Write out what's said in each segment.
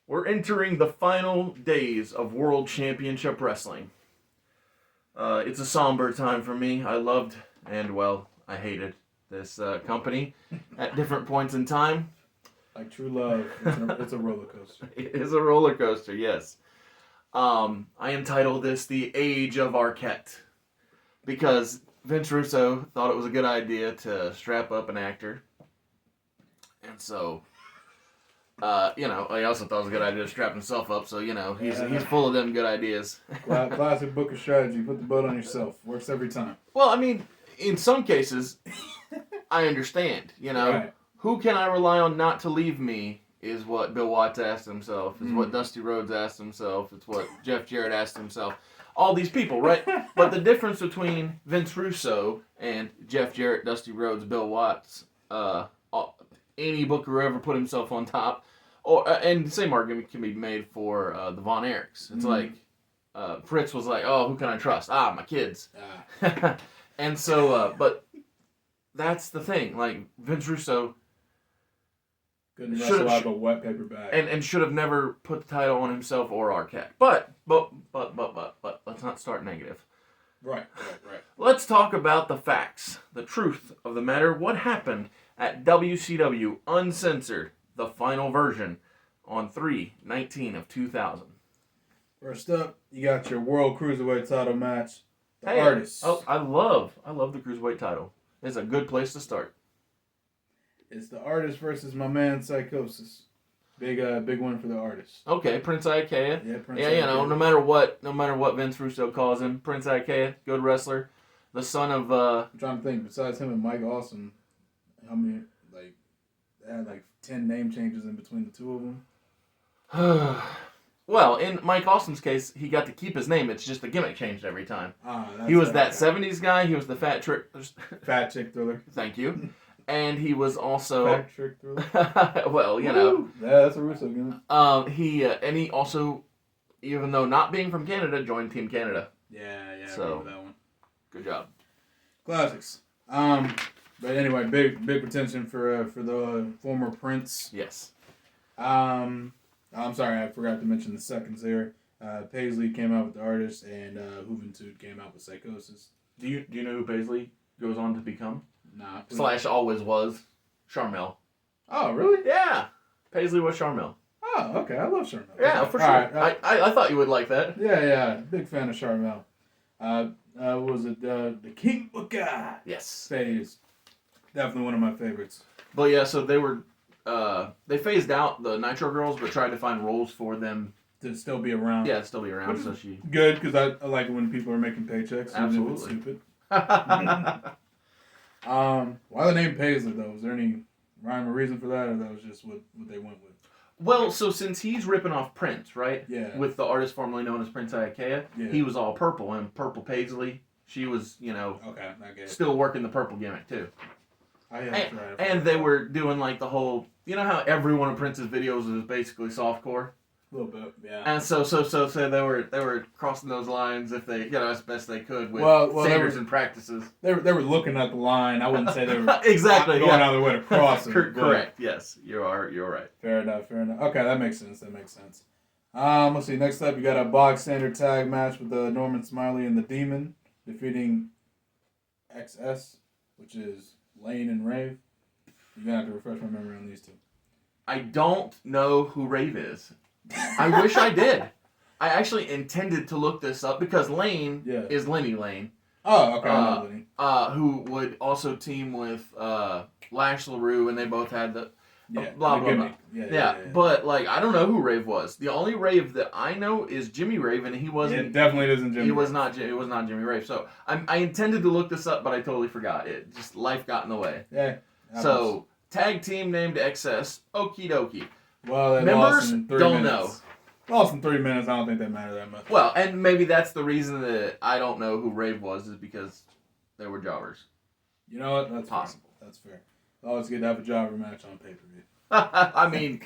We're entering the final days of World Championship Wrestling. It's a somber time for me. I loved and, well, I hated this company at different points in time. Like true love, it's a roller coaster. It is a roller coaster, yes. I entitled this The Age of Arquette because Vince Russo thought it was a good idea to strap up an actor. And so, he also thought it was a good idea to strap himself up. So, he's full of them good ideas. Classic book of strategy. Put the boat on yourself. Works every time. Well, I mean, in some cases, I understand. Right. Who can I rely on not to leave me is what Bill Watts asked himself. Is what Dusty Rhodes asked himself. It's what Jeff Jarrett asked himself. All these people, right? But the difference between Vince Russo and Jeff Jarrett, Dusty Rhodes, Bill Watts, any booker who ever put himself on top, and the same argument can be made for the Von Erichs. It's like Fritz was like, "Oh, who can I trust? My kids." And so, but that's the thing. Like Vince Russo couldn't wrestle out of a wet paper bag, and should have never put the title on himself or Arquette. But let's not start negative. Right. Let's talk about the facts, the truth of the matter. What happened at WCW Uncensored, the final version, on 3/19/2000. First up, you got your World Cruiserweight title match. The Artists. Oh, I love the Cruiserweight title. It's a good place to start. It's the Artist versus my man Psychosis. Big one for the Artist. Okay, Prince Ikea. Yeah, Prince Yeah, Ikea. no matter what Vince Russo calls him, Prince Ikea, good wrestler, the son of. I'm trying to think. Besides him and Mike Awesome, how many they had 10 name changes in between the two of them. Well, in Mike Awesome's case, he got to keep his name. It's just the gimmick changed every time. That's He was that 70s guy. He was the fat chick thriller. Thank you. And he was also fat chick thriller. well, Yeah, that's a Russo gimmick. He also, even though not being from Canada, joined Team Canada. Yeah. So, I remember that one. Good job. Classics. But anyway, big retention for the former Prince. Yes. I'm sorry, I forgot to mention the seconds there. Paisley came out with the Artist, and Juventud came out with Psychosis. Do you know who Paisley goes on to become? Nah. / always was Charmel. Oh, really? Yeah. Paisley was Charmel. Oh, okay. I love Charmel. Yeah, for sure. Right. I thought you would like that. Yeah. Big fan of Charmel. Was it the King Booker? Yes. Phase. Definitely one of my favorites. But yeah, so they were they phased out the Nitro Girls, but tried to find roles for them to still be around. Yeah, to still be around. So she good because I like it when people are making paychecks. Absolutely. It's stupid. Why the name Paisley though? Was there any rhyme or reason for that, or that was just what they went with? Well, so since he's ripping off Prince, right? Yeah. With the artist formerly known as Prince Ikea, he was all purple, and Purple Paisley, she was, okay, I get it. Still working the purple gimmick too. And they were doing like the whole, how every one of Prince's videos was basically softcore. A little bit, yeah. And so they were crossing those lines if they, as best they could with standards and practices. They were looking at the line. I wouldn't say they were exactly going out of the way to cross it. Correct. Yes, you're right. Fair enough. Okay, that makes sense. Let's see. Next up, you got a box standard tag match with Norman Smiley and the Demon defeating XS, which is Lane and Rave. You're gonna have to refresh my memory on these two. I don't know who Rave is. I wish I did. I actually intended to look this up because Lane is Lenny Lane. Oh, okay. I know Lenny. Who would also team with Lash LaRue, and they both had the blah, blah, blah. Yeah. But, I don't know who Rave was. The only Rave that I know is Jimmy Rave, and he wasn't... It definitely isn't Jimmy It was not Jimmy Rave. So, I intended to look this up, but I totally forgot. It just, life got in the way. Yeah. So, tag team named XS. Okie dokie. Well, members don't know. Lost in 3 minutes. I don't think they matter that much. Well, and maybe that's the reason that I don't know who Rave was, is because they were jobbers. You know what? That's possible. Fair. That's fair. Always good to have a jobber match on pay-per-view. I mean,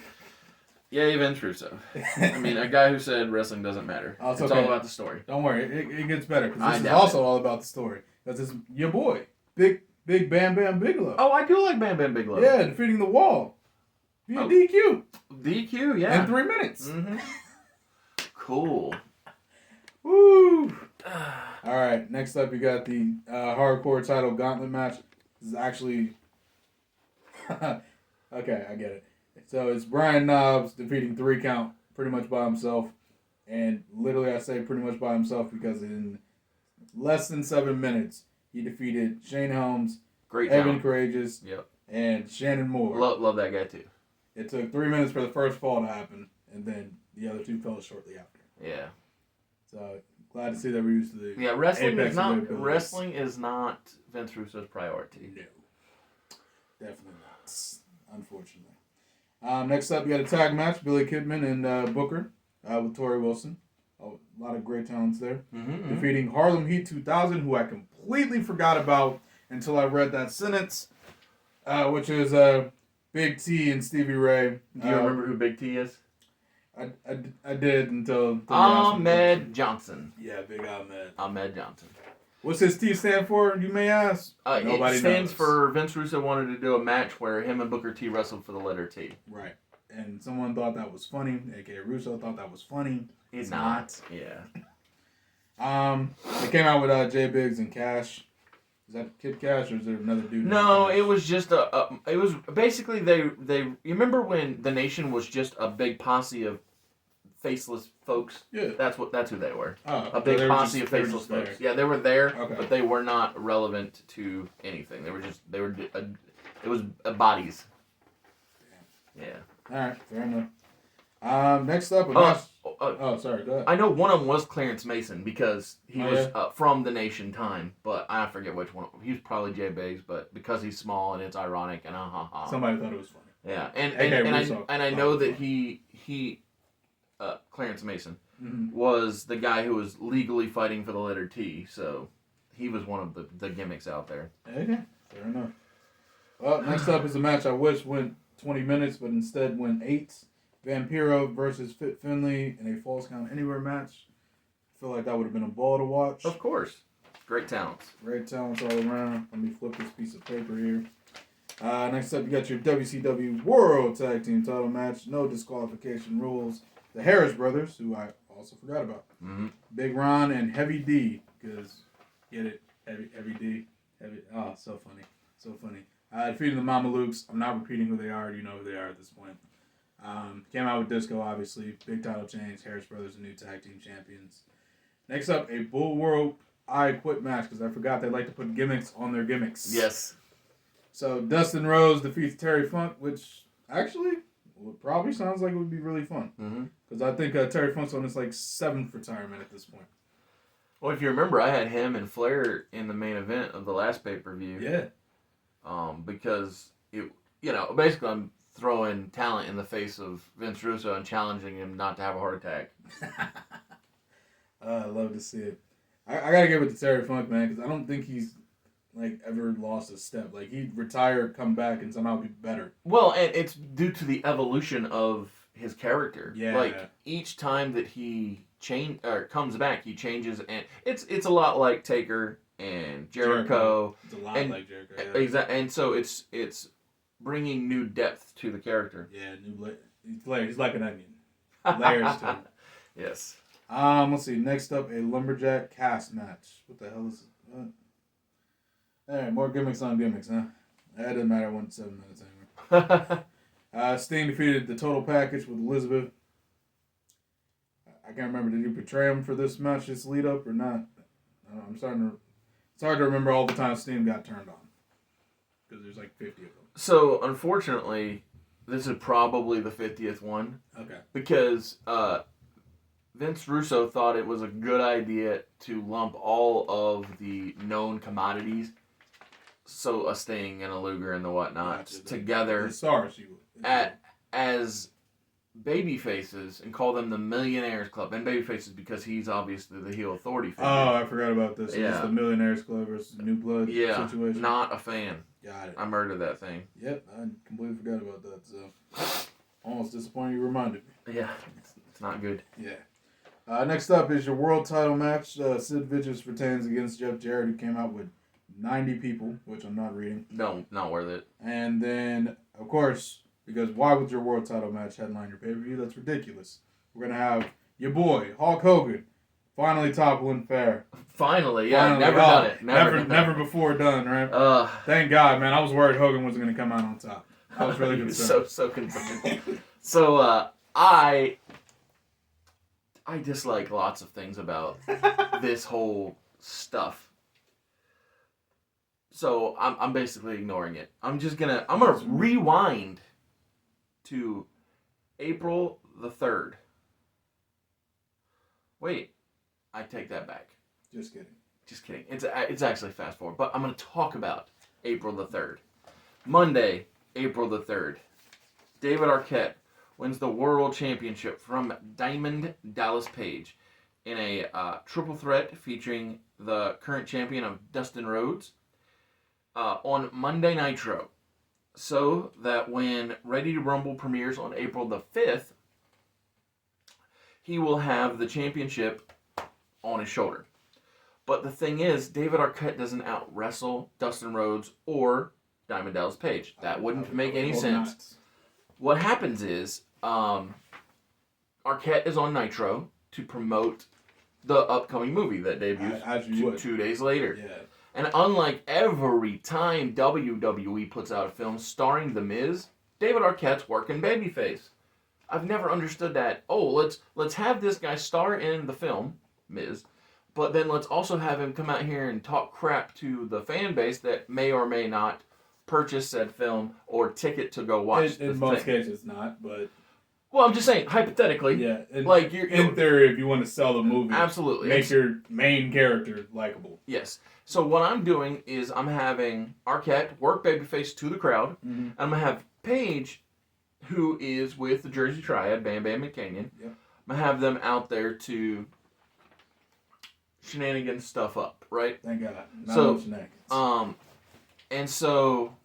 yay, Vince Russo. I mean, a guy who said wrestling doesn't matter. It's all about the story. Don't worry, it gets better because this is also all about the story. Because it's your boy, Big Bam Bam Bigelow. Oh, I do like Bam Bam Bigelow. Yeah, defeating the Wall. via DQ. DQ, yeah. In 3 minutes. Mm-hmm. Cool. Woo! All right, next up, you got the hardcore title gauntlet match. This is actually... okay, I get it. So it's Brian Knobbs defeating 3 count pretty much by himself. And literally I say pretty much by himself because in less than 7 minutes, he defeated Shane Helms, Evan Courageous, and Shannon Moore. Love that guy too. It took 3 minutes for the first fall to happen, and then the other 2 fell shortly after. Yeah. So glad to see that we're used to the wrestling is not Vince Russo's priority. No, definitely not. Unfortunately. Next up, we got a tag match: Billy Kidman and Booker with Tori Wilson. A lot of great talents there. Defeating Harlem Heat 2000, who I completely forgot about until I read that sentence, which is Big T and Stevie Ray. Do you remember who Big T is? I did until Ahmed Johnson. Yeah, Big Ahmed. Ahmed Johnson. What's his T stand for, you may ask? Nobody it stands knows. For Vince Russo wanted to do a match where him and Booker T wrestled for the letter T. Right. And someone thought that was funny, a.k.a. Russo thought that was funny. It's not. Yeah. They came out with Jay Biggs and Cash. Is that Kid Cash or is there another dude? No, it was just it was basically they you remember when the Nation was just a big posse of faceless folks? Yeah. That's who they were. Oh, a big posse of faceless folks. Yeah, they were there, but they were not relevant to anything. It was bodies. Yeah. All right, fair enough. Next up, sorry, go ahead. I know one of them was Clarence Mason because he was from the Nation time, but I forget which one. He was probably Jay Biggs, but because he's small and it's ironic and somebody thought it was funny. Yeah, and I know that he Clarence Mason was the guy who was legally fighting for the letter T, so he was one of the gimmicks out there. Okay, fair enough. Well, next up is a match I wish went 20 minutes, but instead went 8. Vampiro versus Fit Finlay in a Falls Count Anywhere match. I feel like that would have been a ball to watch. Of course. Great talents. Great talents all around. Let me flip this piece of paper here. Next up, you got your WCW World Tag Team title match. No disqualification rules. The Harris Brothers, who I also forgot about. Big Ron and Heavy D, because, get it? Heavy D. Oh, so funny. So funny. Defeating the Mamalukes. I'm not repeating who they are. You know who they are at this point. Came out with Disco, obviously. Big title change. Harris Brothers are new tag team champions. Next up, a Bull Rope I Quit match, because I forgot they like to put gimmicks on their gimmicks. Yes. So Dustin Rhodes defeats Terry Funk, which actually probably sounds like it would be really fun. Because I think Terry Funk's on his 7th retirement at this point. Well, if you remember, I had him and Flair in the main event of the last pay-per-view. Yeah. Because basically I'm throwing talent in the face of Vince Russo and challenging him not to have a heart attack. I love to see it. I gotta give it to Terry Funk, man, because I don't think he's ever lost a step. He'd retire, come back, and somehow be better. Well, and it's due to the evolution of his character. Yeah. Each time that he comes back, he changes, and it's a lot like Taker and Jericho. It's a lot like Jericho. Yeah. Exactly, and so it's bringing new depth to the character. Yeah, new layers. He's like an onion. Layers to him. Yes. Let's see. Next up, a lumberjack cast match. What the hell is it? All right, more gimmicks on gimmicks, huh? That doesn't matter. 1 to 7 minutes anyway. Sting defeated the Total Package with Elizabeth. I can't remember. Did you portray him for this match, this lead up, or not? It's hard to remember all the times Sting got turned on. Because there's 50 of them. So, unfortunately, this is probably the 50th one. Okay. Because Vince Russo thought it was a good idea to lump all of the known commodities, so a Sting and a Luger and the whatnot, together as baby faces and call them the Millionaires Club. And baby faces because he's obviously the heel authority figure. Oh, I forgot about this. Yeah. It's the Millionaires Club versus New Blood situation. Not a fan. Got it. I murdered that thing. Yep, I completely forgot about that. So, almost disappointed you reminded me. Yeah, it's not good. Yeah. Next up is your world title match. Sid Vicious retains against Jeff Jarrett, who came out with 90 people, which I'm not reading. No, not worth it. And then, of course, Because why would your world title match headline your pay-per-view? That's ridiculous. We're going to have your boy, Hulk Hogan, finally toppling Fair. Finally, yeah. Never done it. Never before done, right? Thank God, man. I was worried Hogan was going to come out on top. I was really concerned. So concerned. So, I dislike lots of things about this whole stuff. So I'm basically ignoring it. I'm gonna rewind to April the 3rd. Wait, I take that back. Just kidding. It's actually fast forward, but I'm gonna talk about April the 3rd. Monday, April the 3rd. David Arquette wins the World Championship from Diamond Dallas Page in a triple threat featuring the current champion of Dustin Rhodes on Monday Nitro. So that when Ready to Rumble premieres on April the 5th, he will have the championship on his shoulder. But the thing is, David Arquette doesn't out-wrestle Dustin Rhodes or Diamond Dallas Page. That wouldn't make any sense. What happens is, Arquette is on Nitro to promote the upcoming movie that debuts 2 days later. Yeah. And unlike every time WWE puts out a film starring The Miz, David Arquette's working babyface. I've never understood that. Oh, let's have this guy star in the film, Miz, but then let's also have him come out here and talk crap to the fan base that may or may not purchase said film or ticket to go watch in most cases not, but well, I'm just saying hypothetically. Yeah, like in theory, if you want to sell the movie, absolutely make your main character likable. Yes. So what I'm doing is I'm having Arquette work babyface to the crowd, and I'm gonna have Paige, who is with the Jersey Triad, Bam Bam and Canyon. Yep. I'm gonna have them out there to shenanigans stuff up, right? Thank God. Not shenanigans. And so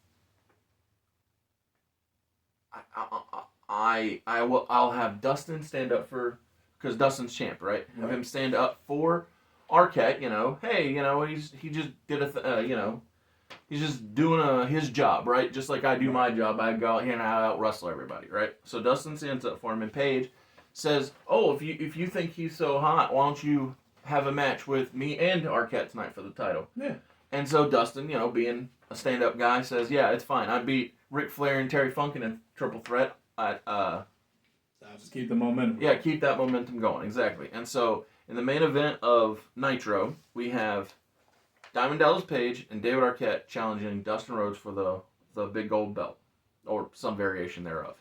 I'll have Dustin stand up for, because Dustin's champ, right? Have him stand up for Arquette. Hey, he just did he's just doing his job, right? Just like I do my job, I go out here and I out wrestle everybody, right? So Dustin stands up for him, and Paige says, "Oh, if you think he's so hot, why don't you have a match with me and Arquette tonight for the title?" Yeah. And so Dustin, being a stand-up guy, says, "Yeah, it's fine. I beat Ric Flair and Terry Funk in a triple threat. I'll just keep the momentum. Yeah, keep that momentum going, exactly." And so in the main event of Nitro, we have Diamond Dallas Page and David Arquette challenging Dustin Rhodes for the big gold belt, or some variation thereof.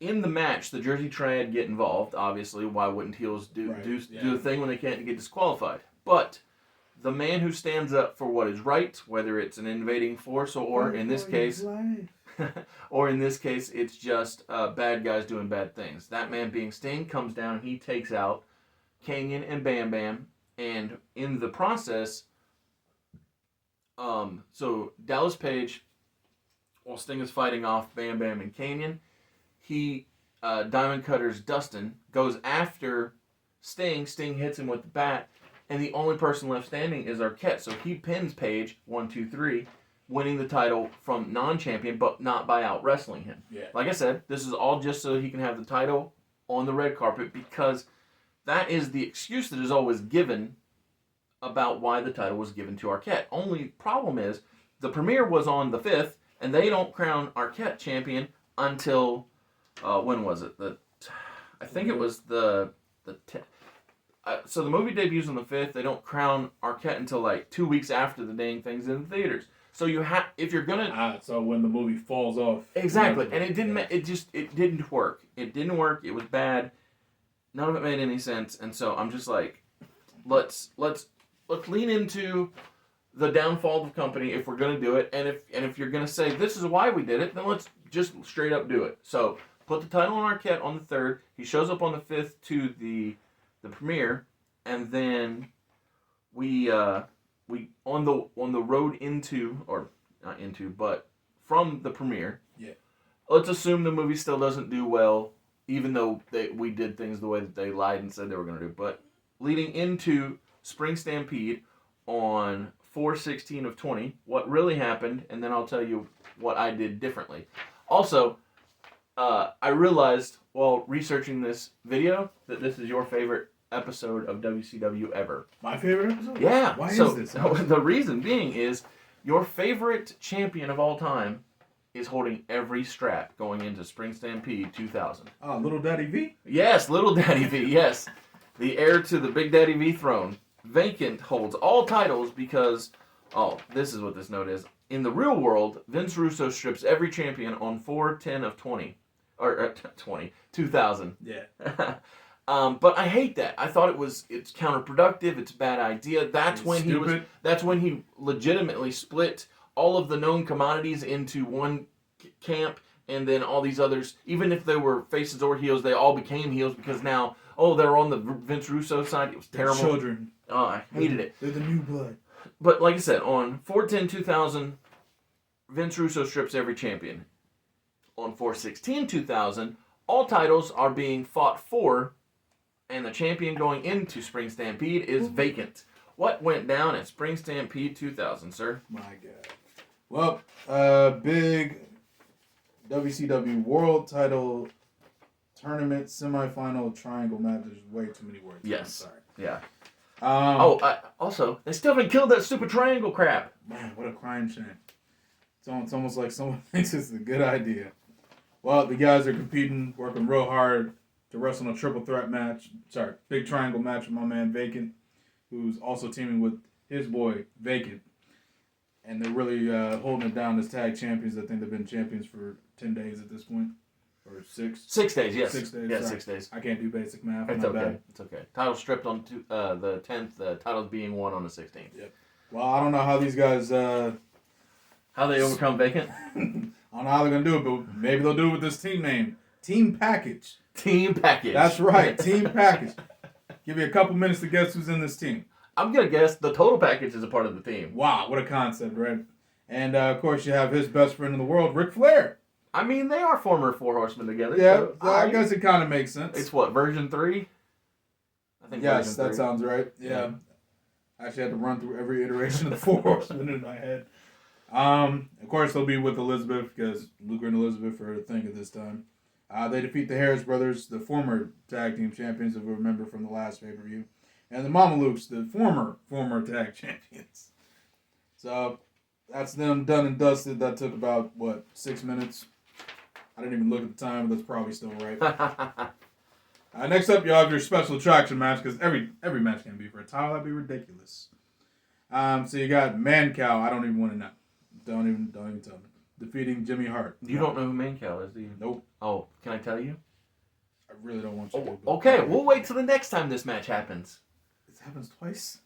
In the match, the Jersey Triad get involved. Obviously, why wouldn't heels do a thing when they can't get disqualified? But the man who stands up for what is right, whether it's an invading force or in this case, it's just bad guys doing bad things. That man being Sting comes down and he takes out Canyon and Bam Bam, and in the process, so Dallas Page, while Sting is fighting off Bam Bam and Canyon, he Diamond Cutters Dustin, goes after Sting. Sting hits him with the bat, and the only person left standing is Arquette. So he pins Page 1, 2, 3, winning the title from non-champion, but not by out wrestling him. Yeah. Like I said, this is all just so he can have the title on the red carpet, because that is the excuse that is always given about why the title was given to Arquette. Only problem is the premiere was on the 5th, and they don't crown Arquette champion until when was it? I think it was the so the movie debuts on the 5th. They don't crown Arquette until like 2 weeks after the dang thing's in the theaters. So you have, if you're gonna so when the movie falls off, exactly, and it didn't. It didn't work. It didn't work. It was bad. None of it made any sense. And so I'm just like, let's lean into the downfall of the company if we're gonna do it. And if you're gonna say this is why we did it, then let's just straight up do it. So put the title on Arquette on the 3rd. He shows up on the 5th to the premiere, and then we on the road into, or not into, but from the premiere. Yeah. Let's assume the movie still doesn't do well, even though we did things the way that they lied and said they were going to do. But leading into Spring Stampede on 4/16/20, what really happened, and then I'll tell you what I did differently. Also, I realized while researching this video that this is your favorite episode of WCW ever. My favorite episode? Yeah. Why so, is this? The reason being is your favorite champion of all time is holding every strap going into Spring Stampede 2000. Oh, Little Daddy V? Yes, Little Daddy V, yes. The heir to the Big Daddy V throne. Vacant holds all titles because, this is what this note is. In the real world, Vince Russo strips every champion on 4/10 of 20. Or 2000. Yeah. But I hate that. I thought it's counterproductive. It's a bad idea. That's when he legitimately split all of the known commodities into one camp, and then all these others, even if they were faces or heels, they all became heels because now, they're on the Vince Russo side. It was terrible. They're children. Oh, I hated it. They're the new blood. But like I said, on 4/10/2000, Vince Russo strips every champion. On 4/16/2000, all titles are being fought for, and the champion going into Spring Stampede is vacant. What went down at Spring Stampede 2000, sir? My God. Well, big WCW World Title Tournament semifinal triangle match. There's way too many words. Yes. I'm sorry. Yeah. Also, they still haven't killed that stupid triangle crap. Man, what a crying shame. It's almost like someone thinks it's a good idea. Well, the guys are competing, working real hard to wrestle in a triple threat match. Sorry, big triangle match with my man Vacant, who's also teaming with his boy Vacant. And they're really holding it down as tag champions. I think they've been champions for 10 days at this point. Or 6. 6 days, yes. 6 days. Yeah, sorry. 6 days. I can't do basic math. It's not okay. bad. It's okay. Title stripped on the 10th. The titles being won on the 16th. Yep. Well, I don't know how these guys... how they overcome Vacant? I don't know how they're going to do it, but maybe they'll do it with this team name. Team Package. Team Package. That's right. Team Package. Give you a couple minutes to guess who's in this team. I'm going to guess the Total Package is a part of the team. Wow, what a concept, right? And, of course, you have his best friend in the world, Ric Flair. I mean, they are former Four Horsemen together. Yeah, so I guess it kind of makes sense. It's what, version 3? I think yes, version 3. That sounds right. Yeah. I actually had to run through every iteration of the Four Horsemen in my head. Of course, they'll be with Elizabeth because Luger and Elizabeth are a thing at this time. They defeat the Harris Brothers, the former tag team champions, if we remember from the last pay-per-view. And the Mamalukes, the former tag champions. So, that's them done and dusted. That took about, 6 minutes? I didn't even look at the time, but that's probably still right. Next up, you have your special attraction match, because every match can be for a title. That'd be ridiculous. So you got Mancow. I don't even want to know. Don't even tell me. Defeating Jimmy Hart. You don't know who Mancow is, do you? Nope. Oh, can I tell you? I really don't want you to. Okay, we'll wait till the next time this match happens. This happens twice?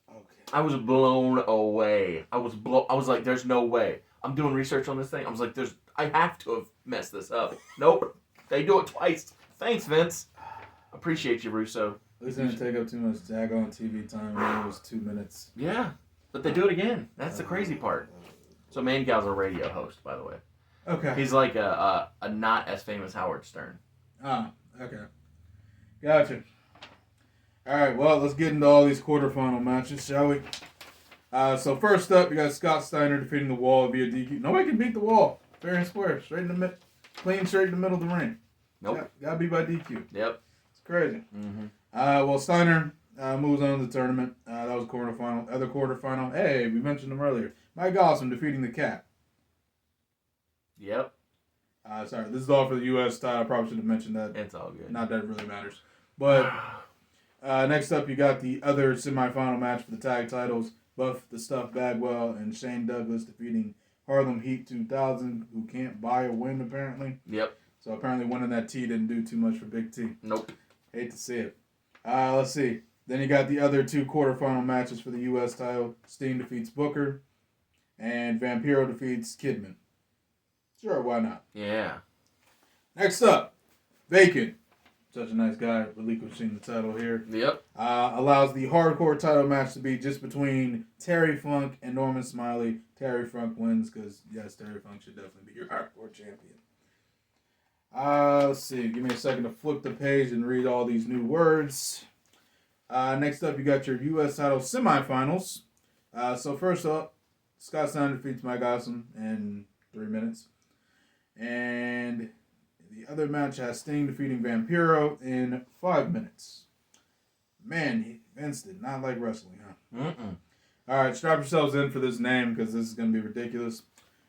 Okay. I was blown away. I was like, there's no way. I'm doing research on this thing. I was like, I have to have messed this up. Nope. They do it twice. Thanks, Vince. Appreciate you, Russo. At least it didn't take up too much daggone TV time. It was 2 minutes. Yeah, but they do it again. That's the crazy part. So Mancow's a radio host, by the way. Okay. He's like a not as famous Howard Stern. Ah, okay. Gotcha. All right, well, let's get into all these quarterfinal matches, shall we? So first up, you got Scott Steiner defeating the Wall via DQ. Nobody can beat the Wall. Fair and square. Straight in the mid, clean straight in the middle of the ring. Nope. Gotta be by DQ. Yep. It's crazy. Mm-hmm. Well, Steiner moves on to the tournament. That was quarterfinal. Other quarterfinal. Hey, we mentioned him earlier. Mike Awesome defeating the Cat. Yep. Sorry, this is all for the U.S. title. I probably should have mentioned that. It's all good. Not that it really matters. But next up, you got the other semifinal match for the tag titles. Buff the Stuff Bagwell and Shane Douglas defeating Harlem Heat 2000, who can't buy a win apparently. Yep. So apparently winning that T didn't do too much for Big T. Nope. Hate to see it. Let's see. Then you got the other two quarterfinal matches for the U.S. title. Sting defeats Booker, and Vampiro defeats Kidman. Sure, why not? Yeah. Next up, Vacant. Such a nice guy, relinquishing the title here. Yep. Allows the hardcore title match to be just between Terry Funk and Norman Smiley. Terry Funk wins because, yes, Terry Funk should definitely be your hardcore champion. Let's see. Give me a second to flip the page and read all these new words. Next up, you got your U.S. title semifinals. So first up, Scott Steiner defeats Mike Awesome and And the other match has Sting defeating Vampiro in 5 minutes. Man, Vince did not like wrestling, huh? Mm-mm. All right, strap yourselves in for this name because this is going to be ridiculous.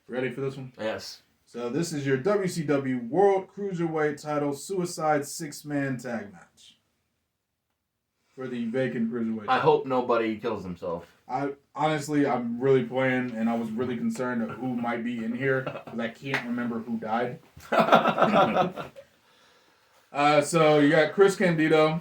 Ready for this one? Yes. So this is your WCW World Cruiserweight Title Suicide 6-Man Tag Match for the vacant Cruiserweight title. I hope nobody kills himself. I'm really playing, and I was really concerned of who might be in here because I can't remember who died. So you got Chris Candido.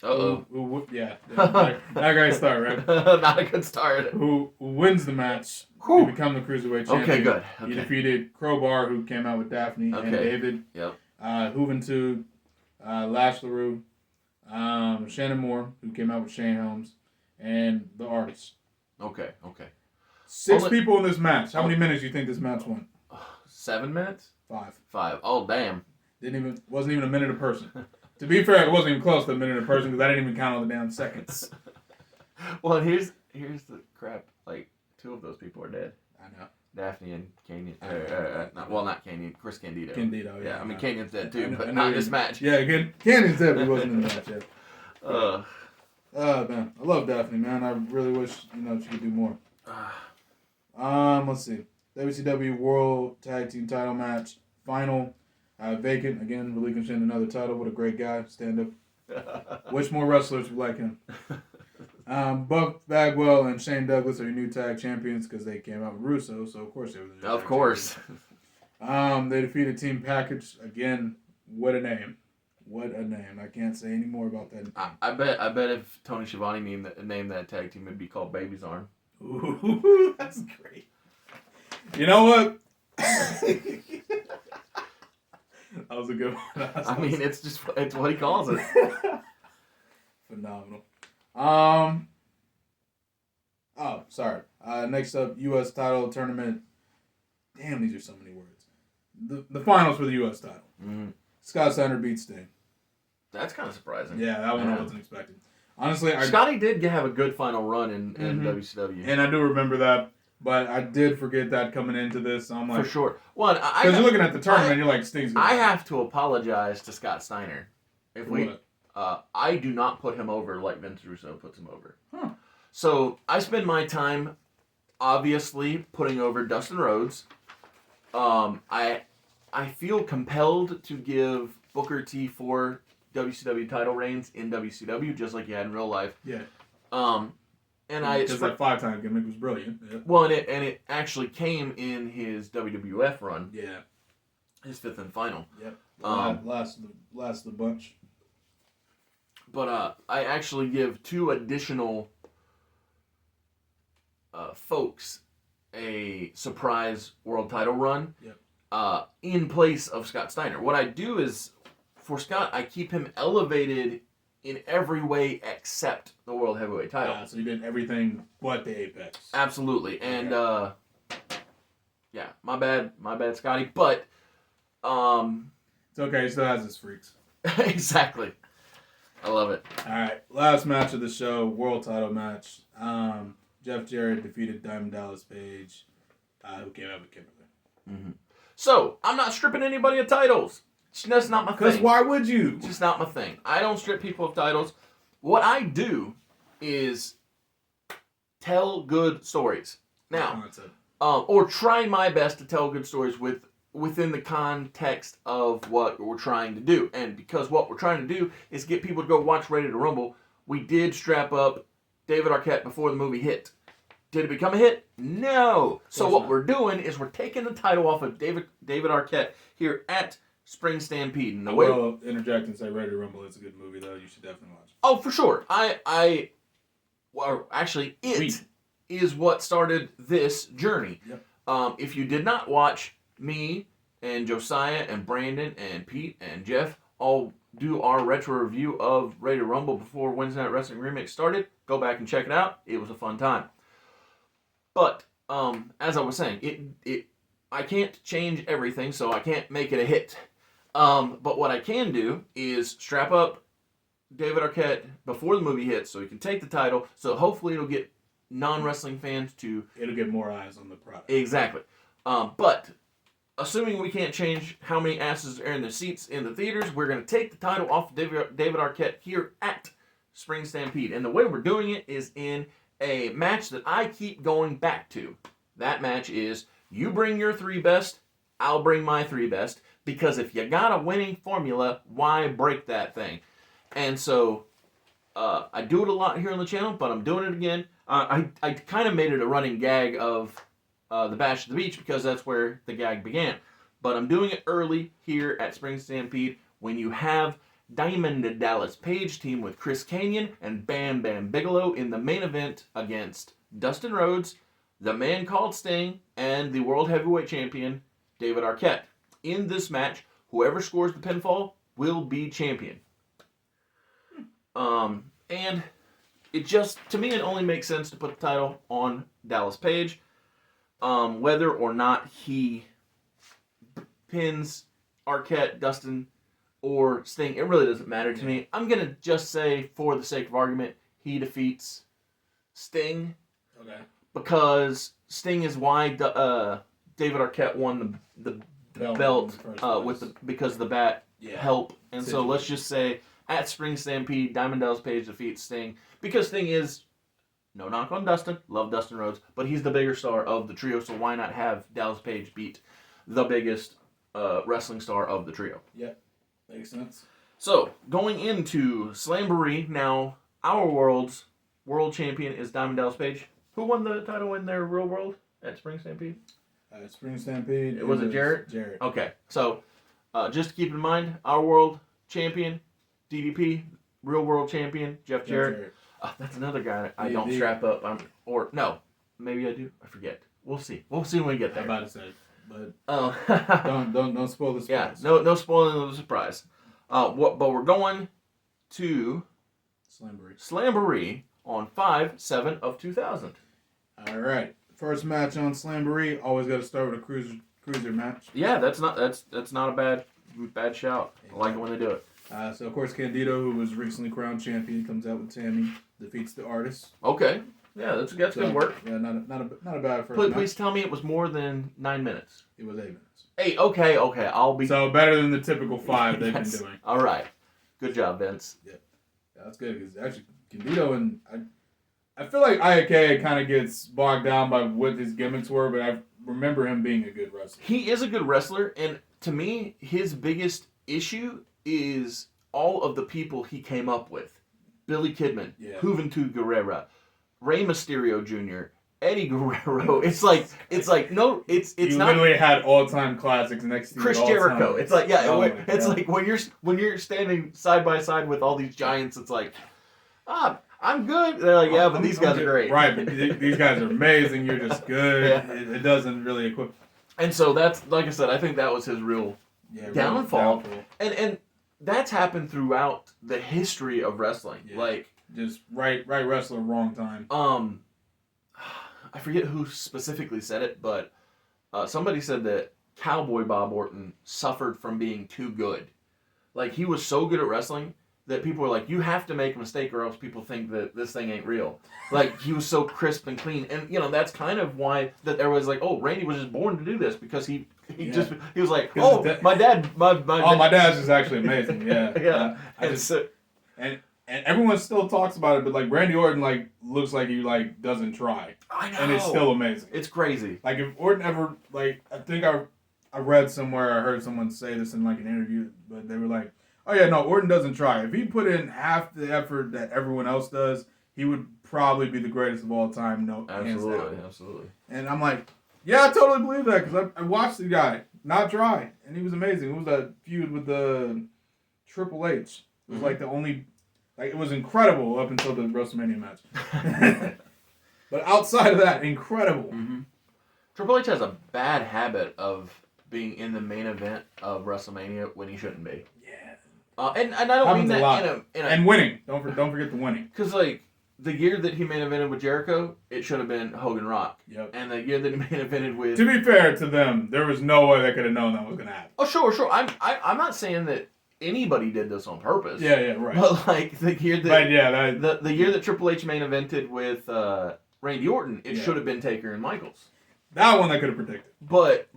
Uh-oh. Yeah. Not a great start, right? Not a good start. Who wins the match to become the Cruiserweight champion. Okay, good. Okay. He defeated Crowbar, who came out with Daphne and David. Yep. Juventud, Lash LaRue, Shannon Moore, who came out with Shane Helms, and the Artist. Okay. 6 people in this match. How many minutes do you think this match went? 7 minutes? 5. Oh, damn. Wasn't even a minute a person. To be fair, it wasn't even close to a minute a person because I didn't even count all the damn seconds. Well, here's the crap. Like, 2 of those people are dead. I know. Daphne and Canyon. Not Canyon. Chris Candido. Candido, yeah. I mean, Canyon's dead too, I but know not in this match. Yeah, again, Canyon's dead, but he wasn't in the match yet. Man, I love Daphne, man. I really wish she could do more. Let's see. WCW World Tag Team Title match final. Vacant again, relinquishing another title. What a great guy, stand up. Which more wrestlers would like him? Buck Bagwell and Shane Douglas are your new tag champions because they came out with Russo, so of course they were the new Of tag course. champions. They defeated Team Package again. What a name! What a name! I can't say any more about that. I bet if Tony Schiavone named that tag team, it'd be called Baby's Arm. Ooh, that's great. You know what? That was a good one. I mean, it's what he calls it. Phenomenal. Oh, sorry. Next up, U.S. title tournament. Damn, these are so many words. The finals for the U.S. title. Mm. Scott Steiner beats Sting. That's kind of surprising. Yeah, that one I wasn't expecting. Honestly, Scotty did have a good final run in WCW. And I do remember that, but I did forget that coming into this. So I'm like, for sure. Well, because you're looking at the tournament, you're like, Sting's gonna win. have to apologize to Scott Steiner. What? I do not put him over like Vince Russo puts him over. Huh. So I spend my time, obviously, putting over Dustin Rhodes. I feel compelled to give Booker T 4 WCW title reigns in WCW, just like he had in real life. Yeah. And because that 5-time gimmick was brilliant. Yeah. Well, and it actually came in his WWF run. Yeah. His 5th and final. Yep. Last of the bunch. But I actually give 2 additional folks a surprise world title run. Yep. In place of Scott Steiner. What I do is, for Scott, I keep him elevated in every way except the World Heavyweight title. So you did everything but the Apex. Absolutely. And, yeah, my bad, Scotty. But, it's okay, he still has his freaks. Exactly. I love it. All right, last match of the show, world title match. Jeff Jarrett defeated Diamond Dallas Page, who came out with Kimberly. Mm-hmm. So, I'm not stripping anybody of titles. That's not my thing. Because why would you? It's just not my thing. I don't strip people of titles. What I do is tell good stories. Now, or try my best to tell good stories within the context of what we're trying to do. And because what we're trying to do is get people to go watch Ready to Rumble, we did strap up David Arquette before the movie hit. Did it become a hit? No. So what we're doing is we're taking the title off of David Arquette here at Spring Stampede. And I will interject and say Ready to Rumble is a good movie, though. You should definitely watch it. Oh, for sure. It is what started this journey. Yep. If you did not watch me and Josiah and Brandon and Pete and Jeff all do our retro review of Ready to Rumble before Wednesday Night Wrestling Remix started, go back and check it out. It was a fun time. But as I was saying, I can't change everything, so I can't make it a hit. But what I can do is strap up David Arquette before the movie hits so he can take the title, so hopefully it'll get non-wrestling fans to... It'll get more eyes on the product. Exactly. But a assuming we can't change how many asses are in the seats in the theaters, we're going to take the title off of David Arquette here at Spring Stampede. And the way we're doing it is in a match that I keep going back to. That match is you bring your 3 best, I'll bring my 3 best. Because if you got a winning formula, why break that thing? And so I do it a lot here on the channel, but I'm doing it again. I kind of made it a running gag of the Bash at the Beach because that's where the gag began. But I'm doing it early here at Spring Stampede when you have Diamond Dallas Page team with Chris Kanyon and Bam Bam Bigelow in the main event against Dustin Rhodes, the man called Sting, and the World Heavyweight Champion, David Arquette. In this match, whoever scores the pinfall will be champion. And it just, to me, it only makes sense to put the title on Dallas Page. Whether or not he pins Arquette, Dustin, or Sting, it really doesn't matter to me. I'm going to just say, for the sake of argument, he defeats Sting. Okay. Because Sting is why David Arquette won the belt because of the bat help. And so let's just say at Spring Stampede, Diamond Dallas Page defeats Sting because Sting is, no knock on Dustin, love Dustin Rhodes, but he's the bigger star of the trio, so why not have Dallas Page beat the biggest wrestling star of the trio? Yeah, makes sense. So going into Slamboree, now our world champion is Diamond Dallas Page. Who won the title in their real world at Spring Stampede? Spring Stampede. Was it Jarrett? Jarrett. Okay. So, just to keep in mind, our world champion, DDP, real world champion, Jeff Jarrett. That's another guy I don't strap up. No, maybe I do. I forget. We'll see. We'll see when we get there. I'm about to say, but don't spoil the surprise. Yeah, no spoiling of the surprise. But we're going to Slamboree on 5/7 of 2000. All right. First match on Slamboree, always got to start with a cruiser match. Yeah, that's not a bad shout. I like it when they do it. So of course Candido, who was recently crowned champion, comes out with Tammy, defeats the Artist. Okay, yeah, that's good work. Yeah, not a bad first match. Please tell me it was more than 9 minutes. It was 8 minutes. 8. Okay, I'll be. So better than the typical 5 they've been doing. All right, good job, Vince. Yeah, that's good because actually Candido and I feel like Arquette kind of gets bogged down by what his gimmicks were, but I remember him being a good wrestler. He is a good wrestler, and to me, his biggest issue is all of the people he came up with. Billy Kidman, Juventud Guerrera, Rey Mysterio Jr., Eddie Guerrero. It's like no, it's you not. You literally had all-time classics next to Chris Jericho. It's like like when you're standing side by side with all these giants. It's like I'm good. They're like, but these guys are great. Right, but these guys are amazing. You're just good. Yeah. It doesn't really equip. And so that's, like I said, I think that was his real downfall. And that's happened throughout the history of wrestling. Yeah. Like just right wrestler, wrong time. I forget who specifically said it, but somebody said that Cowboy Bob Orton suffered from being too good. Like, he was so good at wrestling that people were like, you have to make a mistake or else people think that this thing ain't real. Like, he was so crisp and clean. And, that's kind of why that everybody's like, oh, Randy was just born to do this because he was like, oh, my dad's just actually amazing. Yeah. And everyone still talks about it, but like Randy Orton looks like he doesn't try. I know. And it's still amazing. It's crazy. Like if Orton ever I think I read somewhere, I heard someone say this in an interview, but they were like, oh yeah, no, Orton doesn't try. If he put in half the effort that everyone else does, he would probably be the greatest of all time. No, absolutely. And I'm like, yeah, I totally believe that because I watched the guy not try, and he was amazing. It was that feud with the Triple H. It was like the only, it was incredible up until the WrestleMania match. But outside of that, incredible. Mm-hmm. Triple H has a bad habit of being in the main event of WrestleMania when he shouldn't be. And I don't mean that in a... And winning. Don't forget the winning. Because, the year that he main evented with Jericho, it should have been Hogan Rock. Yep. And the year that he main evented with... To be fair to them, there was no way they could have known that was going to happen. Oh, sure. I'm not saying that anybody did this on purpose. Yeah, right. But, the year that... The year that Triple H main evented with Randy Orton, it should have been Taker and Michaels. That one I could have predicted. But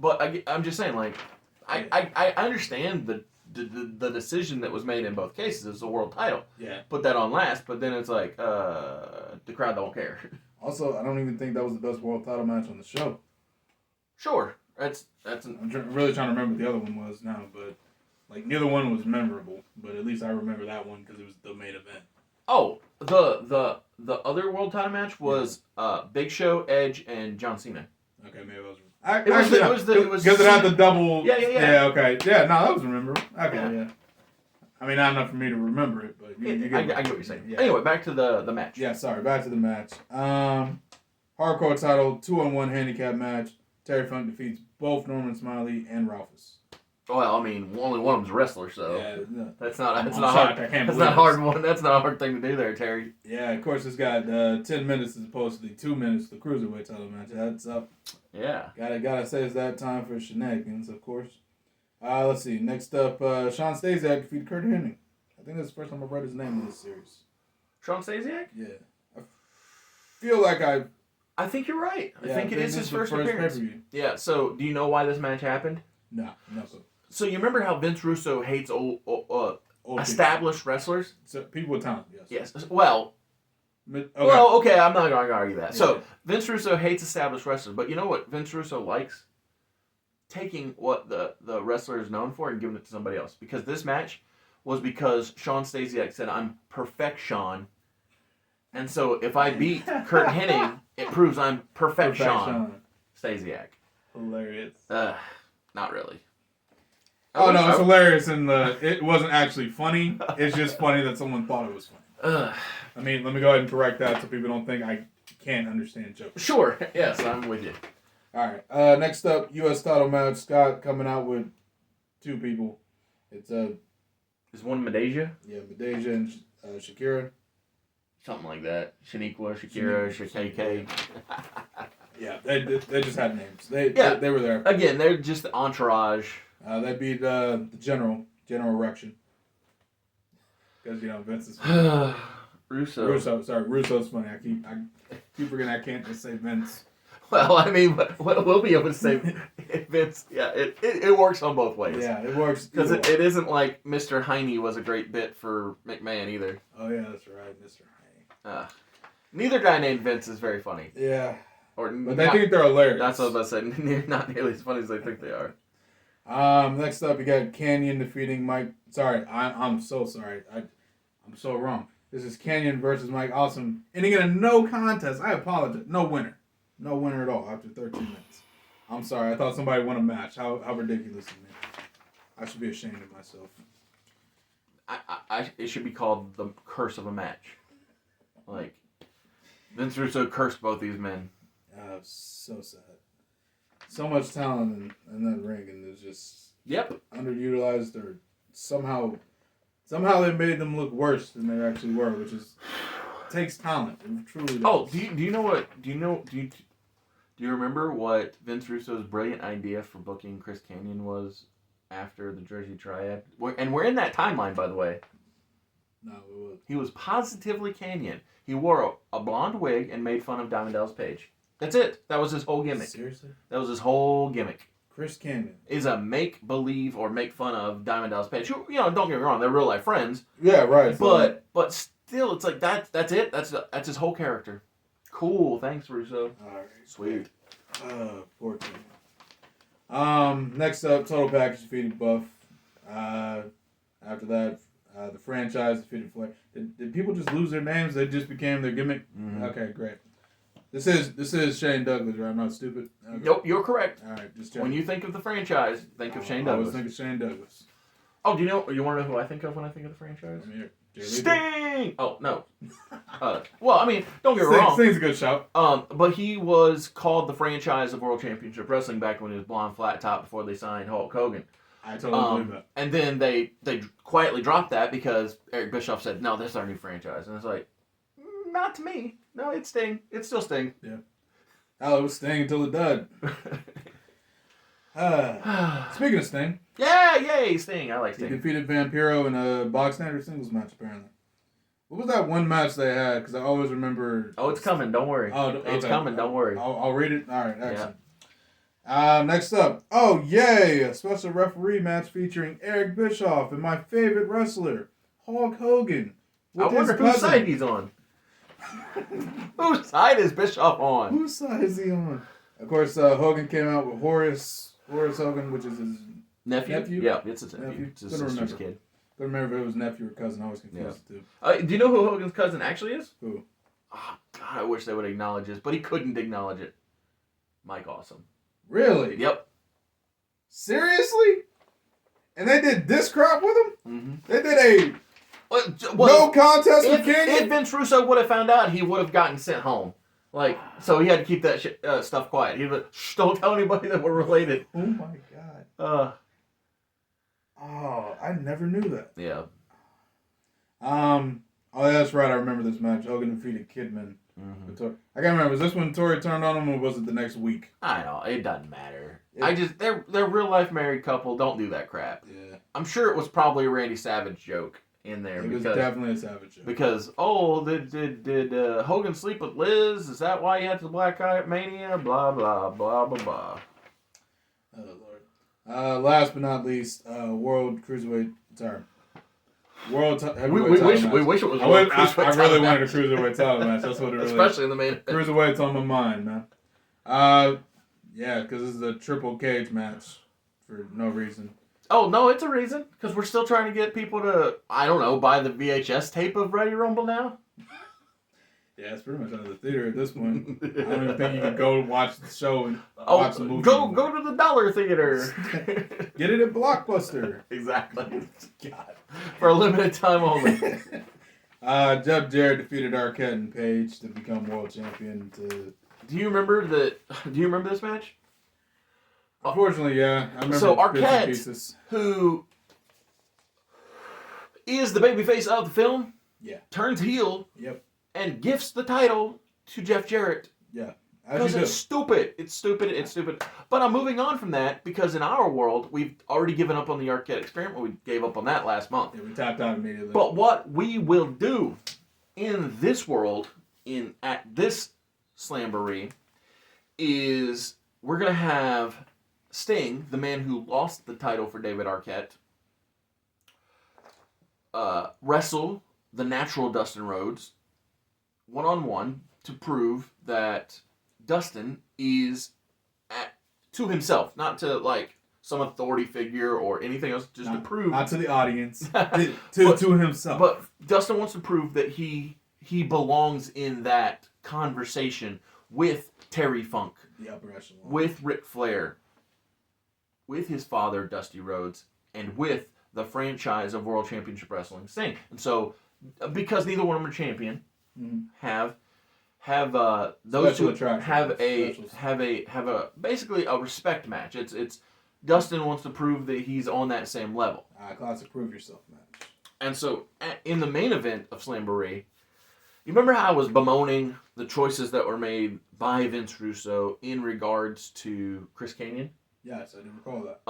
I'm just saying, like, I understand the decision that was made in both cases. It's a world title. Yeah. Put that on last, but then it's like the crowd don't care. Also, I don't even think that was the best world title match on the show. Sure, I'm really trying to remember what the other one was now, but like neither one was memorable. But at least I remember that one because it was the main event. Oh, the other world title match was Big Show, Edge, and John Cena. Okay, maybe it was. Because it had the double. Yeah. Yeah. Okay. Yeah. No, that was memorable. Okay. Yeah. I mean, not enough for me to remember it, but I get what you're saying. Yeah. Anyway, back to the match. Yeah. Sorry. Back to the match. Hardcore title 2-on-1 handicap match. Terry Funk defeats both Norman Smiley and Ralphus. Well, I mean, only one of them's a wrestler, so that's not hard. That's not hard. That's not a hard thing to do there, Terry. Yeah, of course, it's got 10 minutes as opposed to the 2 minutes the cruiserweight title match. That's up. Yeah. Gotta say it's that time for shenanigans, of course. Let's see. Next up, Sean Stasiak defeated Kurt Hennig. I think that's the first time I've read his name in this series. Sean Stasiak? Yeah. I feel like I think you're right. I think it is his first appearance. Pay-per-view. Yeah. So, do you know why this match happened? No. So you remember how Vince Russo hates old established wrestlers? So people with talent, yes. Yes. Well. Okay. I'm not going to argue that. Yeah. So Vince Russo hates established wrestlers, but you know what Vince Russo likes? Taking what the wrestler is known for and giving it to somebody else. Because this match was because Sean Stasiak said, "I'm perfection," and so if I beat Kurt Hennig, it proves I'm perfection. Stasiak. Hilarious. Not really. Oh no, it's hilarious, and it wasn't actually funny. It's just funny that someone thought it was funny. I mean, let me go ahead and correct that so people don't think I can't understand jokes. Sure. Yes, I'm with you. All right. Next up, U.S. title match. Scott coming out with 2 people. It's Is one Madeja? Yeah, Madeja and Shakira. Something like that. Shaniqua, Shakira, Shakake. Yeah, they just had names. They were there. Again, they're just the entourage. They beat the General Erection. Because, Vince is funny. Russo's funny. I keep forgetting I can't just say Vince. Well, I mean, we'll be able to say Vince. Yeah, it works on both ways. Yeah, it works. Because it isn't like Mr. Heine was a great bit for McMahon either. Oh, yeah, that's right, Mr. Heine. Neither guy named Vince is very funny. Yeah. But they think they're hilarious. That's what I was about to say. Not nearly as funny as they think they are. Next up, you got Canyon defeating Mike. Sorry, I'm so sorry. I'm so wrong. This is Canyon versus Mike Awesome. Ending in a no contest. I apologize. No winner. No winner at all after 13 minutes. I'm sorry. I thought somebody won a match. How ridiculous of me. I should be ashamed of myself. It should be called the curse of a match. Like, Vince Russo cursed both these men. So sad. So much talent in that ring, and it's just underutilized, or somehow they made them look worse than they actually were, which takes talent. It truly does. Oh, do you know what? Do you remember what Vince Russo's brilliant idea for booking Chris Kanyon was after the Jersey Triad? And we're in that timeline, by the way. No, it was. He was positively Kanyon. He wore a blonde wig and made fun of Diamond Dallas Page. That's it. That was his whole gimmick. Seriously? That was his whole gimmick. Chris Kanyon is a make-believe or make fun of Diamond Dallas Page. Who, don't get me wrong, they're real-life friends. Yeah, right. But still, it's like that's it. That's his whole character. Cool. Thanks, Russo. All right. Sweet. Poor Kanyon. Next up, Total Package defeated Buff. After that, the franchise defeated Flair. Did people just lose their names? They just became their gimmick? Mm-hmm. Okay, great. This is Shane Douglas, right? I'm not stupid. Okay. Nope, you're correct. All right, just checking. When you think of the franchise, think of Shane Douglas. I always think of Shane Douglas. Oh, do you know? You want to know who I think of when I think of the franchise? Sting. Oh no. Well, I mean, don't get me wrong. Sting's a good shout. But he was called the franchise of World Championship Wrestling back when he was blonde flat top before they signed Hulk Hogan. I totally believe that. And then they quietly dropped that because Eric Bischoff said, "No, this is our new franchise," and it's like, not to me. No, it's Sting. It's still Sting. Yeah. Oh, it was Sting until it died. Speaking of Sting. Yeah, yay, Sting. I like Sting. He defeated Vampiro in a box standard singles match, apparently. What was that one match they had? Because I always remember... Oh, it's coming. Don't worry. Oh, okay. It's coming. Don't worry. I'll read it. All right, excellent. Next up, oh yay, a special referee match featuring Eric Bischoff and my favorite wrestler, Hulk Hogan. I wonder whose side he's on. Whose side is Bischoff on? Whose side is he on? Of course, Hogan came out with Horace Hogan, which is his nephew. Yeah, it's his nephew. It's his sister's kid. I don't remember if it was nephew or cousin. I always confused the two. Do you know who Hogan's cousin actually is? Who? Oh, God, I wish they would acknowledge this, but he couldn't acknowledge it. Mike Awesome. Really? Yep. Seriously? And they did this crap with him? Mm-hmm. They did well, no contest with King? If Vince Russo would have found out, he would have gotten sent home. So he had to keep that stuff quiet. He was, don't tell anybody that we're related. Oh my God. Oh, I never knew that. Yeah. Oh, yeah, that's right. I remember this match. Hogan defeated Kidman. Mm-hmm. I can't remember. Was this when Tori turned on him, or was it the next week? I know. It doesn't matter. They're real life married couple. Don't do that crap. Yeah. I'm sure it was probably a Randy Savage joke in there. It was definitely a Savage joke. Because did Hogan sleep with Liz? Is that why he had the Black Eye Mania? Blah blah blah blah blah. Oh Lord. Last but not least, World Cruiserweight. Sorry. World Heavyweight title match. We wish it was. I really wanted a Cruiserweight title match. That's what it really. Especially in the main. Cruiserweight's on my mind, man. Yeah, because this is a triple cage match for no reason. Oh no, it's a reason. Because we're still trying to get people to, I don't know, buy the VHS tape of Ready Rumble now. Yeah, it's pretty much out of the theater at this point. I don't even think you can go watch the show and watch the movie. Go to the dollar theater. Get it at Blockbuster. Exactly. God. For a limited time only. Jeff Jarrett defeated Arquette and Page to become world champion. Do you remember this match? Unfortunately, yeah. I remember. So Arquette, who is the babyface of the film, turns heel. Yep. And gifts the title to Jeff Jarrett. Yeah. Because it's stupid. It's stupid. But I'm moving on from that because in our world, we've already given up on the Arquette experiment. We gave up on that last month. Yeah, we tapped out immediately. But what we will do in this world, at this Slamboree, is we're going to have Sting, the man who lost the title for David Arquette, wrestle the natural Dustin Rhodes one-on-one to prove that Dustin is to himself, not to like some authority figure or anything else, just to prove. Not to the audience, to himself. But Dustin wants to prove that he belongs in that conversation with Terry Funk, the upper echelon, with Ric Flair, with his father Dusty Rhodes, and with the franchise of World Championship Wrestling Sting. And so, because neither one of them are champion. Have those two have a basically a respect match. It's Dustin wants to prove that he's on that same level. Classic prove yourself match. And so in the main event of Slamboree, you remember how I was bemoaning the choices that were made by Vince Russo in regards to Chris Kanyon? Yes, I do recall that.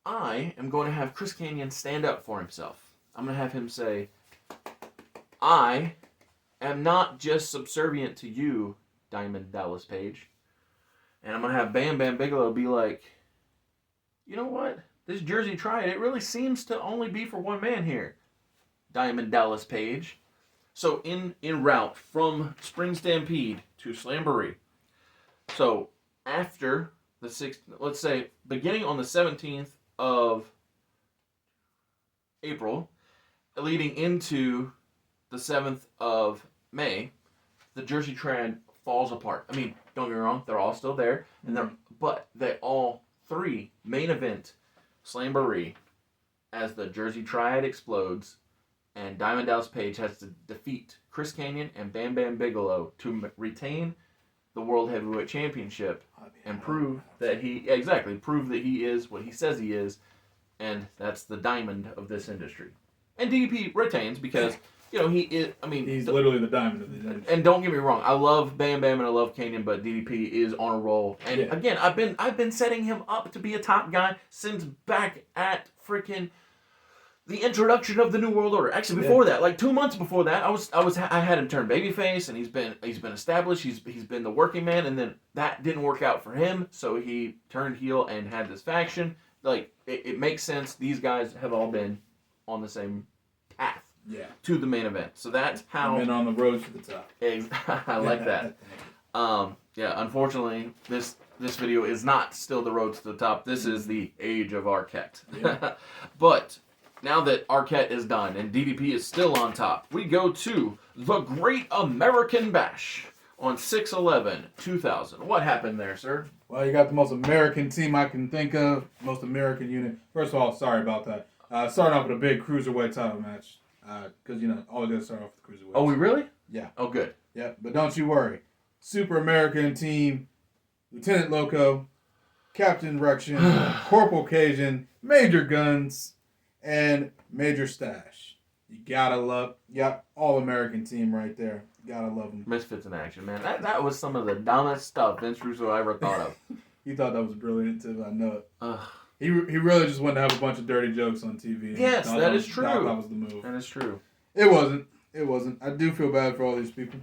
I am going to have Chris Kanyon stand up for himself. I'm going to have him say, I am not just subservient to you, Diamond Dallas Page. And I'm going to have Bam Bam Bigelow be like, you know what? This Jersey Triad, it really seems to only be for one man here. Diamond Dallas Page. So in route from Spring Stampede to Slamboree. So after the 6th, let's say beginning on the 17th of April, leading into the 7th of May, the Jersey Triad falls apart. I mean, don't get me wrong, they're all still there, but they all three main event Slamboree as the Jersey Triad explodes, and Diamond Dallas Page has to defeat Chris Kanyon and Bam Bam Bigelow to retain the World Heavyweight Championship and prove that he is what he says he is, and that's the diamond of this industry. And DDP retains because, you know, he is, I mean... He's literally the diamond of the industry. And don't get me wrong, I love Bam Bam and I love Kanyon, but DDP is on a roll. And again, I've been setting him up to be a top guy since back at freaking the introduction of the New World Order. Actually, before that, like 2 months before that, I had him turn babyface, and he's been established. He's been the working man, and then that didn't work out for him, so he turned heel and had this faction. Like it makes sense. These guys have all been on the same path to the main event. So that's how. Been on the road to the top. I like that. Unfortunately, this video is not still the road to the top. This is the age of Arquette. Yeah. But now that Arquette is done and DDP is still on top, we go to the Great American Bash on 6/11/2000. What happened there, sir? Well, you got the most American team I can think of, most American unit. First of all, sorry about that. Starting off with a big cruiserweight title match, because always gotta start off with cruiserweight. Oh, we really? Yeah. Oh, good. Yeah, but don't you worry. Super American team, Lieutenant Loco, Captain Rection, Corporal Cajun, Major Guns, and Major Stash. You gotta love, all American team right there. You gotta love them. Misfits in action, man. That was some of the dumbest stuff Vince Russo ever thought of. He thought that was brilliant too. I know it. He really just wanted to have a bunch of dirty jokes on TV. Yes, that is true. That was the move. That is true. It wasn't. I do feel bad for all these people.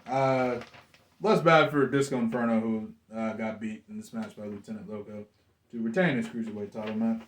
Less bad for Disco Inferno, who got beat in this match by Lieutenant Loco to retain his cruiserweight title match.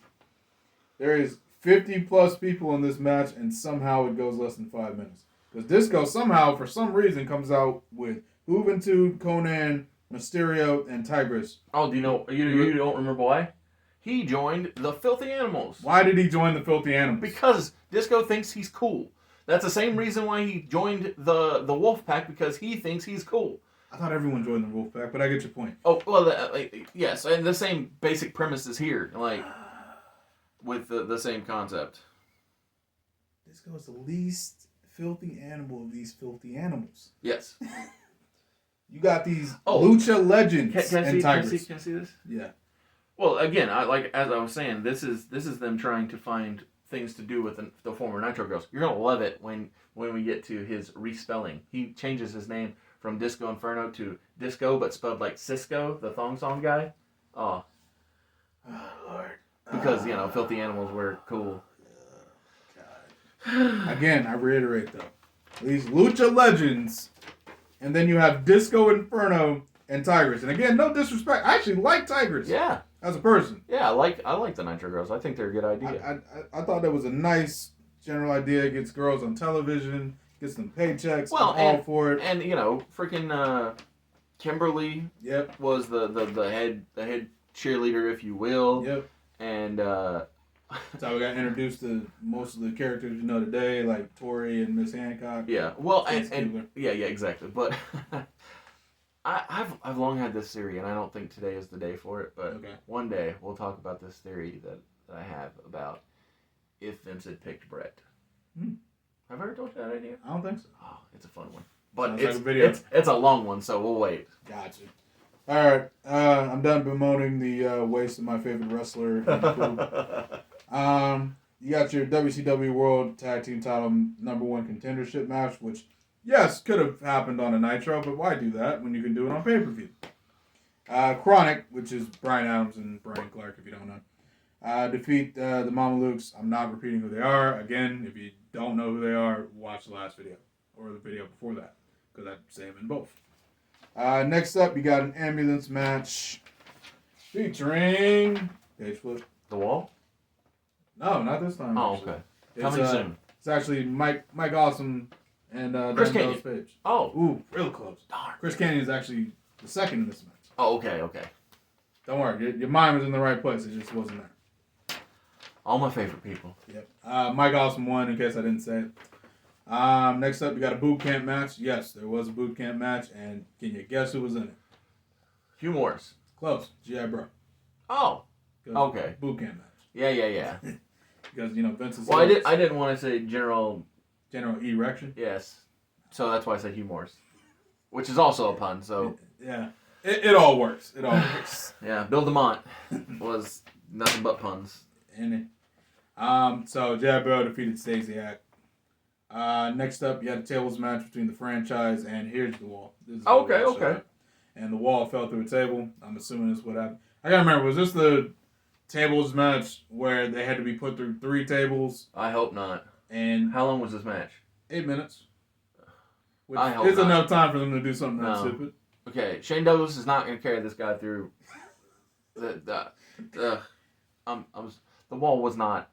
There is 50+ people in this match, and somehow it goes less than 5 minutes. Because Disco somehow, for some reason, comes out with Juventud, Conan, Mysterio, and Tigress. Oh, do you know? You don't remember why? He joined the Filthy Animals. Why did he join the Filthy Animals? Because Disco thinks he's cool. That's the same reason why he joined the Wolfpack, because he thinks he's cool. I thought everyone joined the Wolfpack, but I get your point. Oh, well, yes, and the same basic premise is here, like, with the same concept. Disco is the least filthy animal of these filthy animals. Yes. You got these lucha legends and Tigers. Can I see this? Yeah. Well, again, as I was saying, this is them trying to find things to do with the former Nitro Girls. You're gonna love it when we get to his respelling. He changes his name from Disco Inferno to Disco, but spelled like Cisco, the thong song guy. Oh Lord. Because Filthy Animals were cool. God. Again, I reiterate though, these lucha legends, and then you have Disco Inferno and Tigress. And again, no disrespect, I actually like Tigress. Yeah. As a person. Yeah, I like the Nitro Girls. I think they're a good idea. I thought that was a nice general idea. Gets girls on television, gets them paychecks. Well, I'm all for it. And freaking Kimberly. Yep. Was the head cheerleader, if you will. Yep. And so we got introduced to most of the characters you know today, like Tori and Miss Hancock. Yeah. Well, and yeah, exactly. But I've long had this theory, and I don't think today is the day for it. But one day we'll talk about this theory that I have about if Vince had picked Brett. Have I ever told you that idea? I don't think so. Oh, it's a fun one, but it's a long one, so we'll wait. Gotcha. All right, I'm done bemoaning the waste of my favorite wrestler. You got your WCW World Tag Team Title #1 contendership match, which, yes, could have happened on a Nitro, but why do that when you can do it on pay-per-view? Chronic, which is Brian Adams and Brian Clark, if you don't know, defeat the Mamalukes. I'm not repeating who they are. Again, if you don't know who they are, watch the last video, or the video before that, because I say them in both. Next up, you got an ambulance match featuring Page Flip. The Wall? No, not this time. Oh, actually. okay. Coming soon. It's actually Mike Awesome and Chris Dan Kanyon. Page. Oh. Ooh, real close. Darn. Chris Kanyon is actually the second in this match. Oh, okay. Don't worry, your mind was in the right place. It just wasn't there. All my favorite people. Yep. Mike Awesome won, in case I didn't say it. Next up, you got a boot camp match. Yes, there was a boot camp match, and can you guess who was in it? Hugh Morris. Close. G.I. Bro. Oh. Okay. Boot camp match. Yeah. Because Vince is. Well, I didn't want to say General Erection. Yes. So that's why I said Hugh Morris, which is also a pun. So. Yeah. It all works. It all works. Yeah. Bill DeMont was nothing but puns. And so G.I. Bro defeated Stasiak. Next up, you had a tables match between the franchise and Here's the Wall. This is Okay. And the Wall fell through a table. I'm assuming this is what happened. I gotta remember, was this the tables match where they had to be put through 3 tables. I hope not. And how long was this match? 8 minutes. Which I hope is not. enough time for them to do something that No. stupid. Okay, Shane Douglas is not going to carry this guy through. The wall was not.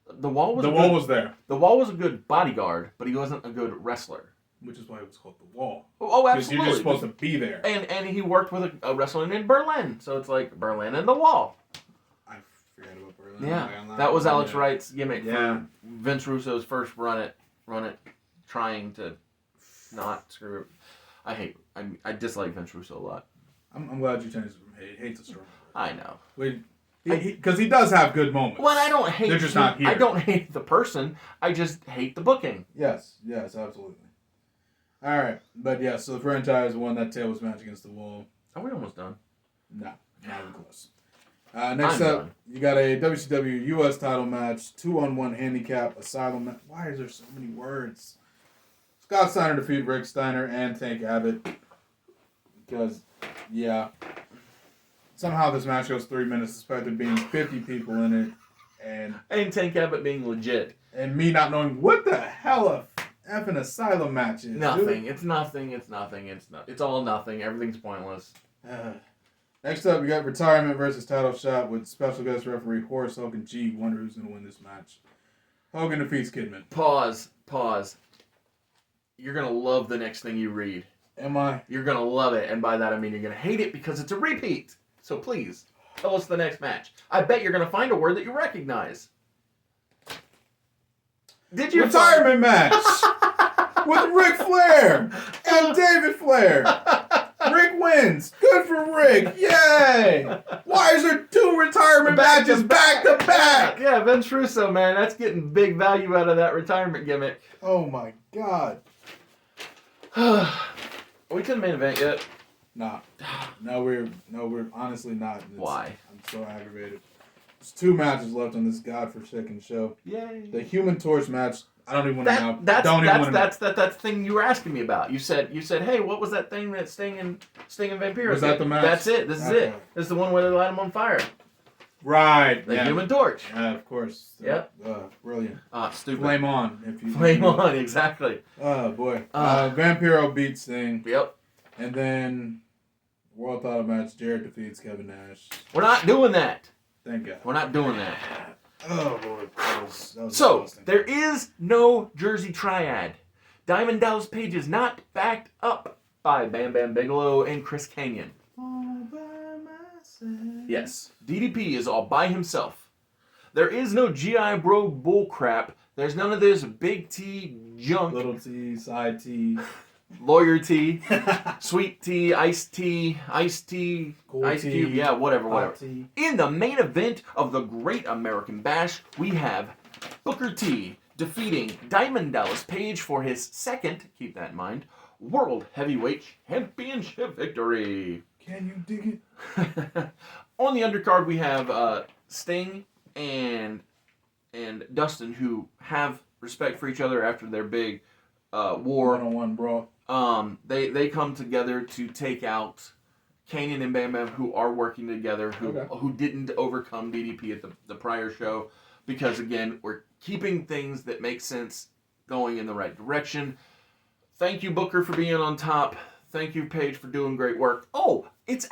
The wall was. Was there. The wall was a good bodyguard, but he wasn't a good wrestler. Which is why it was called the wall. Oh, absolutely. Because you're just supposed to be there. And he worked with a wrestler named Berlin, so it's like Berlin and the wall. I forgot about Berlin. Yeah, that was Alex Wright's gimmick for Vince Russo's first run it, trying to not screw it. I dislike Vince Russo a lot. I'm glad you changed it from hate to strong. I know. Because he does have good moments. Well, I don't hate. They're just not here. I don't hate the person. I just hate the booking. Yes, absolutely. All right, but yeah, so the franchise won that tables match against the wall. Are we almost done? No, not even close. Next up, you got a WCW US title match, 2-on-1 handicap asylum match. Why is there so many words? Scott Steiner defeated Rick Steiner and Tank Abbott. Because, yeah. Somehow this match goes 3 minutes despite there being 50 people in it. And Tank Abbott being legit. And me not knowing what the hell a effing asylum match is. Nothing. Dude. It's nothing. It's all nothing. Everything's pointless. Next up, we got retirement versus title shot with special guest referee Horace Hogan. Gee, wonder who's going to win this match. Hogan defeats Kidman. Pause. You're going to love the next thing you read. Am I? You're going to love it. And by that, I mean you're going to hate it because it's a repeat. So please, tell us the next match. I bet you're going to find a word that you recognize. Did you? Retirement match with Ric Flair and David Flair. Rick wins. Good for Rick. Yay! Why is there 2 retirement matches back to back? Yeah, Vince Russo, man. That's getting big value out of that retirement gimmick. Oh my God. Are we to the main event yet? Nah. No, we're honestly not. Why? I'm so aggravated. There's 2 matches left on this godforsaken show. Yay. The Human Torch match. I don't even want to know. That's that thing you were asking me about. You said, hey, what was that thing that Sting and Vampiro? Was that the match? That's it. This is it. This is the one where they light him on fire. Right. The Human Torch. Yeah, of course. Yep. Brilliant. Stupid. Flame on. Flame on, exactly. Oh, boy. Vampiro beats Sting. Yep. And then, World title match, Jarrett defeats Kevin Nash. We're not doing that. Thank God. We're not doing that. Oh, Lord. That was so, exhausting. there is no Jersey Triad. Diamond Dallas Page is not backed up by Bam Bam Bigelow and Chris Kanyon. All by myself. Yes, DDP is all by himself. There is no GI Bro bullcrap. There's none of this big T junk. Little T, side T. Lawyer T, sweet tea, iced tea, cool ice tea, cube, yeah, whatever. Tea. In the main event of the Great American Bash, we have Booker T defeating Diamond Dallas Page for his second, keep that in mind, World Heavyweight Championship victory. Can you dig it? On the undercard, we have Sting and Dustin, who have respect for each other after their big war. One-on-one brawl. They come together to take out Kanyon and Bam Bam, who are working together, who didn't overcome DDP at the prior show, because again, we're keeping things that make sense going in the right direction. Thank you, Booker, for being on top. Thank you, Paige, for doing great work. Oh, it's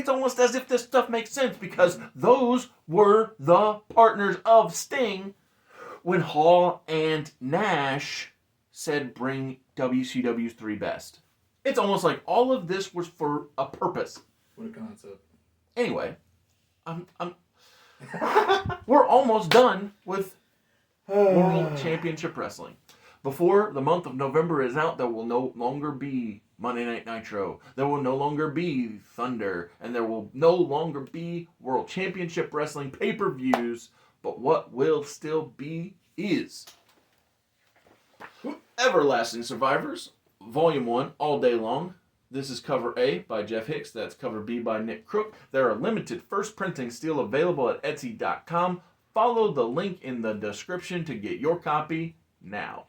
almost as if this stuff makes sense, because those were the partners of Sting when Hall and Nash said bring WCW's 3 best. It's almost like all of this was for a purpose. What a concept. Anyway, we're almost done with World Championship Wrestling. Before the month of November is out, there will no longer be Monday Night Nitro. There will no longer be Thunder. And there will no longer be World Championship Wrestling pay-per-views. But what will still be is Everlasting Survivors, Volume 1, all day long. This is cover A by Jeff Hicks. That's cover B by Nick Crook. There are limited first printing still available at Etsy.com. Follow the link in the description to get your copy now.